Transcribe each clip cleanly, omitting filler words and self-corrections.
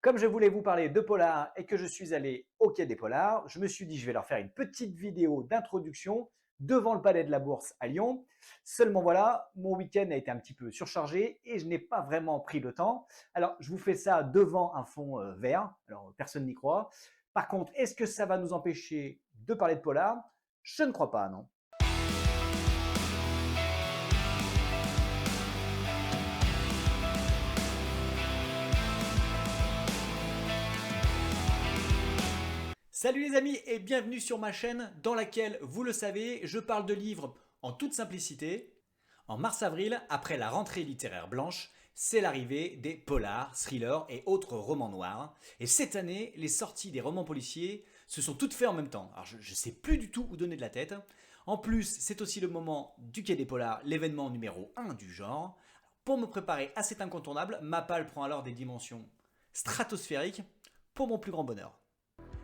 Comme je voulais vous parler de polar et que je suis allé au Quai des Polars, je me suis dit je vais leur faire une petite vidéo d'introduction devant le Palais de la Bourse à Lyon. Seulement voilà, mon week-end a été un petit peu surchargé et je n'ai pas vraiment pris le temps. Alors je vous fais ça devant un fond vert, alors personne n'y croit. Par contre, est-ce que ça va nous empêcher de parler de polar? Je ne crois pas, non. Salut les amis et bienvenue sur ma chaîne dans laquelle, vous le savez, je parle de livres en toute simplicité. En mars-avril, après la rentrée littéraire blanche, c'est l'arrivée des polars, thrillers et autres romans noirs. Et cette année, les sorties des romans policiers se sont toutes faites en même temps. Alors je ne sais plus du tout où donner de la tête. En plus, c'est aussi le moment du Quai des Polars, l'événement numéro 1 du genre. Pour me préparer à cet incontournable, ma palle prend alors des dimensions stratosphériques pour mon plus grand bonheur.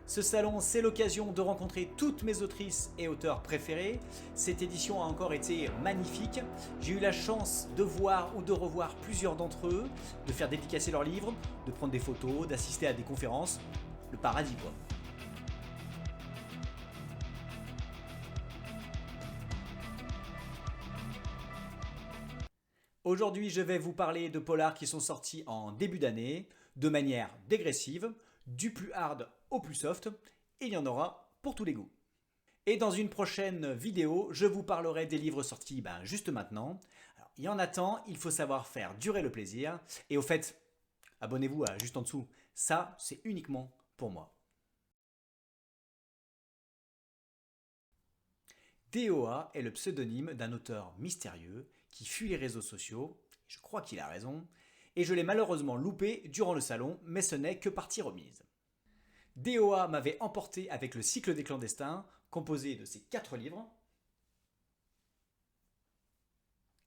Ce salon, c'est l'occasion de rencontrer toutes mes autrices et auteurs préférés. Cette édition a encore été magnifique. J'ai eu la chance de voir ou de revoir plusieurs d'entre eux, de faire dédicacer leurs livres, de prendre des photos, d'assister à des conférences. Le paradis quoi. Aujourd'hui, je vais vous parler de polars qui sont sortis en début d'année, de manière dégressive, du plus hard au plus soft, et il y en aura pour tous les goûts. Et dans une prochaine vidéo, je vous parlerai des livres sortis juste maintenant. Alors, il y en a tant, il faut savoir faire durer le plaisir. Et au fait, abonnez-vous à juste en dessous. Ça, c'est uniquement pour moi. DOA est le pseudonyme d'un auteur mystérieux qui fuit les réseaux sociaux. Je crois qu'il a raison. Et je l'ai malheureusement loupé durant le salon, mais ce n'est que partie remise. DOA m'avait emporté avec le cycle des clandestins, composé de ces 4 livres.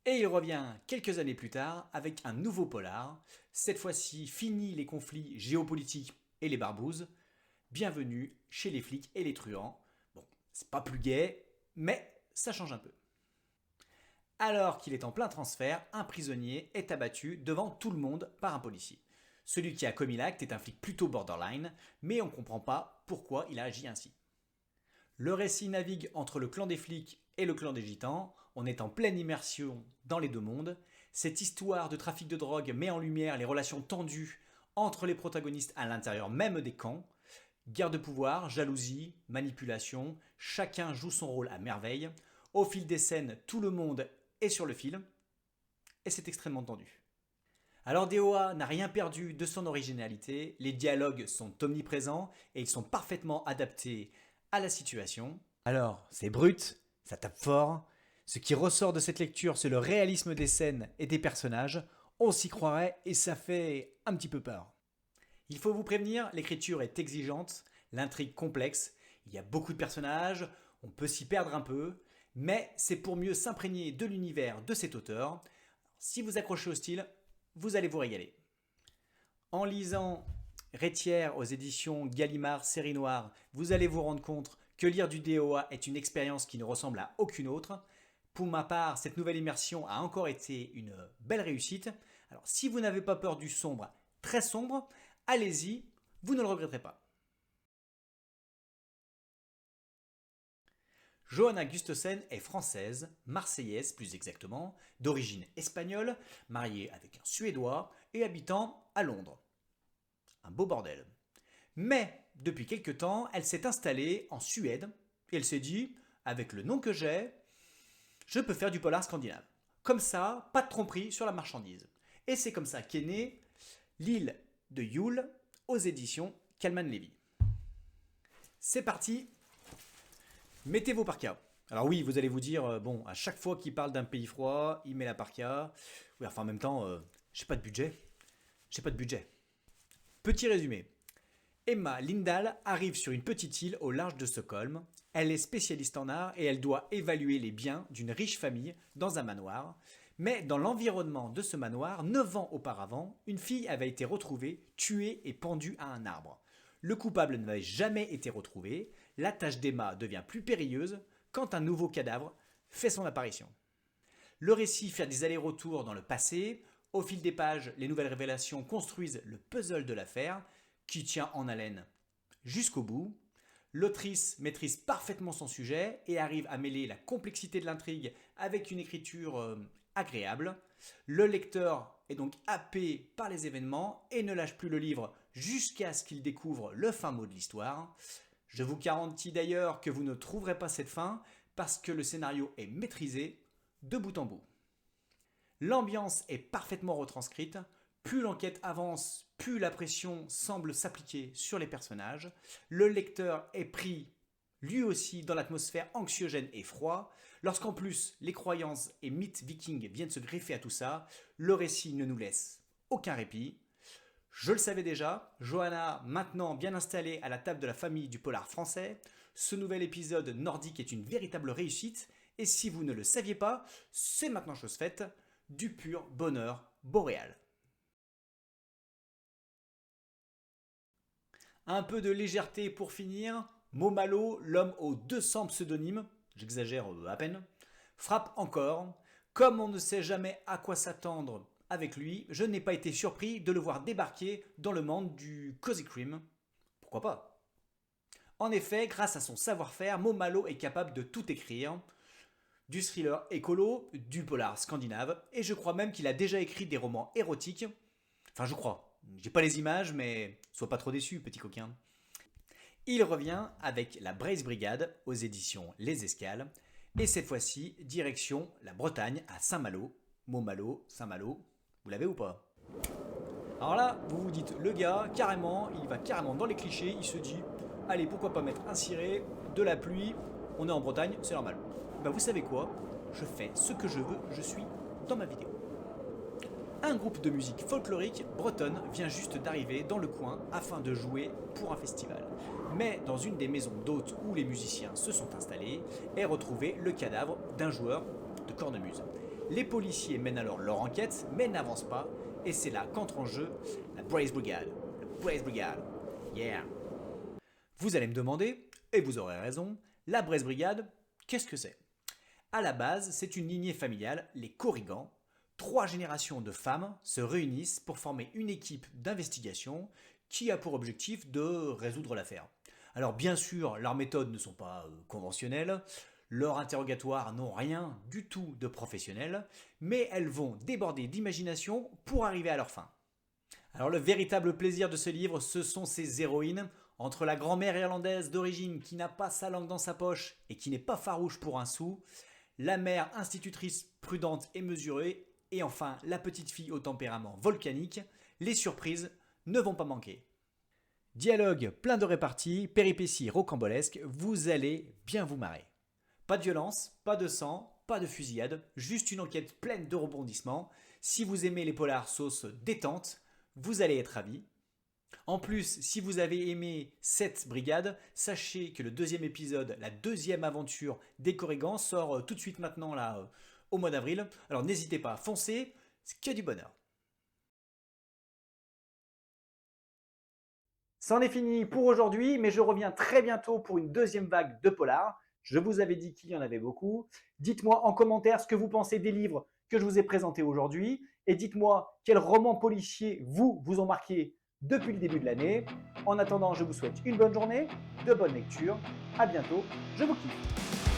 Et il revient quelques années plus tard avec un nouveau polar. Cette fois-ci, fini les conflits géopolitiques et les barbouzes. Bienvenue chez les flics et les truands. Bon, c'est pas plus gai, mais ça change un peu. Alors qu'il est en plein transfert, un prisonnier est abattu devant tout le monde par un policier. Celui qui a commis l'acte est un flic plutôt borderline, mais on ne comprend pas pourquoi il a agi ainsi. Le récit navigue entre le clan des flics et le clan des gitans. On est en pleine immersion dans les deux mondes. Cette histoire de trafic de drogue met en lumière les relations tendues entre les protagonistes à l'intérieur même des camps. Guerre de pouvoir, jalousie, manipulation, chacun joue son rôle à merveille. Au fil des scènes, tout le monde est sur le fil et c'est extrêmement tendu. Alors DOA n'a rien perdu de son originalité, les dialogues sont omniprésents et ils sont parfaitement adaptés à la situation. Alors, c'est brut, ça tape fort. Ce qui ressort de cette lecture, c'est le réalisme des scènes et des personnages. On s'y croirait et ça fait un petit peu peur. Il faut vous prévenir, l'écriture est exigeante, l'intrigue complexe, il y a beaucoup de personnages, on peut s'y perdre un peu, mais c'est pour mieux s'imprégner de l'univers de cet auteur. Si vous accrochez au style, vous allez vous régaler. En lisant Rétière aux éditions Gallimard Série Noire, vous allez vous rendre compte que lire du DOA est une expérience qui ne ressemble à aucune autre. Pour ma part, cette nouvelle immersion a encore été une belle réussite. Alors si vous n'avez pas peur du sombre, très sombre, allez-y, vous ne le regretterez pas. Johanna Gustosen est française, marseillaise plus exactement, d'origine espagnole, mariée avec un Suédois et habitant à Londres. Un beau bordel. Mais depuis quelque temps, elle s'est installée en Suède et elle s'est dit, avec le nom que j'ai, je peux faire du polar scandinave. Comme ça, pas de tromperie sur la marchandise. Et c'est comme ça qu'est née L'île de Yule aux éditions Kalman Levy. C'est parti, mettez vos parkas. Alors oui, vous allez vous dire, bon, à chaque fois qu'il parle d'un pays froid, il met la parka. Oui, enfin en même temps, j'ai pas de budget. J'ai pas de budget. Petit résumé. Emma Lindahl arrive sur une petite île au large de Stockholm. Elle est spécialiste en art et elle doit évaluer les biens d'une riche famille dans un manoir. Mais dans l'environnement de ce manoir, 9 ans auparavant, une fille avait été retrouvée, tuée et pendue à un arbre. Le coupable n'avait jamais été retrouvé. La tâche d'Emma devient plus périlleuse quand un nouveau cadavre fait son apparition. Le récit fait des allers-retours dans le passé, Au fil des pages, les nouvelles révélations construisent le puzzle de l'affaire qui tient en haleine jusqu'au bout. L'autrice maîtrise parfaitement son sujet et arrive à mêler la complexité de l'intrigue avec une écriture agréable. Le lecteur est donc happé par les événements et ne lâche plus le livre jusqu'à ce qu'il découvre le fin mot de l'histoire. Je vous garantis d'ailleurs que vous ne trouverez pas cette fin parce que le scénario est maîtrisé de bout en bout. L'ambiance est parfaitement retranscrite. Plus l'enquête avance, plus la pression semble s'appliquer sur les personnages. Le lecteur est pris lui aussi dans l'atmosphère anxiogène et froid. Lorsqu'en plus les croyances et mythes vikings viennent se greffer à tout ça, le récit ne nous laisse aucun répit. Je le savais déjà, Johanna, maintenant bien installée à la table de la famille du polar français, ce nouvel épisode nordique est une véritable réussite, et si vous ne le saviez pas, c'est maintenant chose faite, du pur bonheur boréal. Un peu de légèreté pour finir, Momalo, l'homme aux 200 pseudonymes, j'exagère à peine, frappe encore. Comme on ne sait jamais à quoi s'attendre avec lui, je n'ai pas été surpris de le voir débarquer dans le monde du cozy crime. Pourquoi pas? En effet, grâce à son savoir-faire, Momalo est capable de tout écrire. Du thriller écolo, du polar scandinave, et je crois même qu'il a déjà écrit des romans érotiques. Enfin, je crois. J'ai pas les images, mais sois pas trop déçu, petit coquin. Il revient avec la Brace Brigade aux éditions Les Escales, et cette fois-ci, direction la Bretagne à Saint-Malo. Montmalo, Saint-Malo, vous l'avez ou pas? Alors là, vous vous dites, le gars, carrément, il va carrément dans les clichés, il se dit, allez, pourquoi pas mettre un ciré, de la pluie, on est en Bretagne, c'est normal. Ben vous savez quoi? Je fais ce que je veux, je suis dans ma vidéo. Un groupe de musique folklorique bretonne vient juste d'arriver dans le coin afin de jouer pour un festival. Mais dans une des maisons d'hôtes où les musiciens se sont installés est retrouvé le cadavre d'un joueur de cornemuse. Les policiers mènent alors leur enquête mais n'avancent pas et c'est là qu'entre en jeu la Brace Brigade. La Brace Brigade, yeah! Vous allez me demander, et vous aurez raison, la Brace Brigade, qu'est-ce que c'est? À la base, c'est une lignée familiale, les Corrigans. 3 générations de femmes se réunissent pour former une équipe d'investigation qui a pour objectif de résoudre l'affaire. Alors bien sûr, leurs méthodes ne sont pas conventionnelles, leurs interrogatoires n'ont rien du tout de professionnel, mais elles vont déborder d'imagination pour arriver à leur fin. Alors le véritable plaisir de ce livre, ce sont ces héroïnes, entre la grand-mère irlandaise d'origine qui n'a pas sa langue dans sa poche et qui n'est pas farouche pour un sou, la mère institutrice prudente et mesurée, et enfin la petite fille au tempérament volcanique, les surprises ne vont pas manquer. Dialogue plein de réparties, péripéties rocambolesques, vous allez bien vous marrer. Pas de violence, pas de sang, pas de fusillade, juste une enquête pleine de rebondissements. Si vous aimez les polars sauce détente, vous allez être ravis. En plus, si vous avez aimé cette brigade, sachez que le deuxième épisode, la deuxième aventure des Corrigans sort tout de suite maintenant là, au mois d'avril. Alors n'hésitez pas, foncez, c'est que du bonheur. C'en est fini pour aujourd'hui, mais je reviens très bientôt pour une deuxième vague de polar. Je vous avais dit qu'il y en avait beaucoup. Dites-moi en commentaire ce que vous pensez des livres que je vous ai présentés aujourd'hui et dites-moi quels romans policiers vous ont marqué depuis le début de l'année. En attendant, je vous souhaite une bonne journée, de bonnes lectures. À bientôt, je vous kiffe.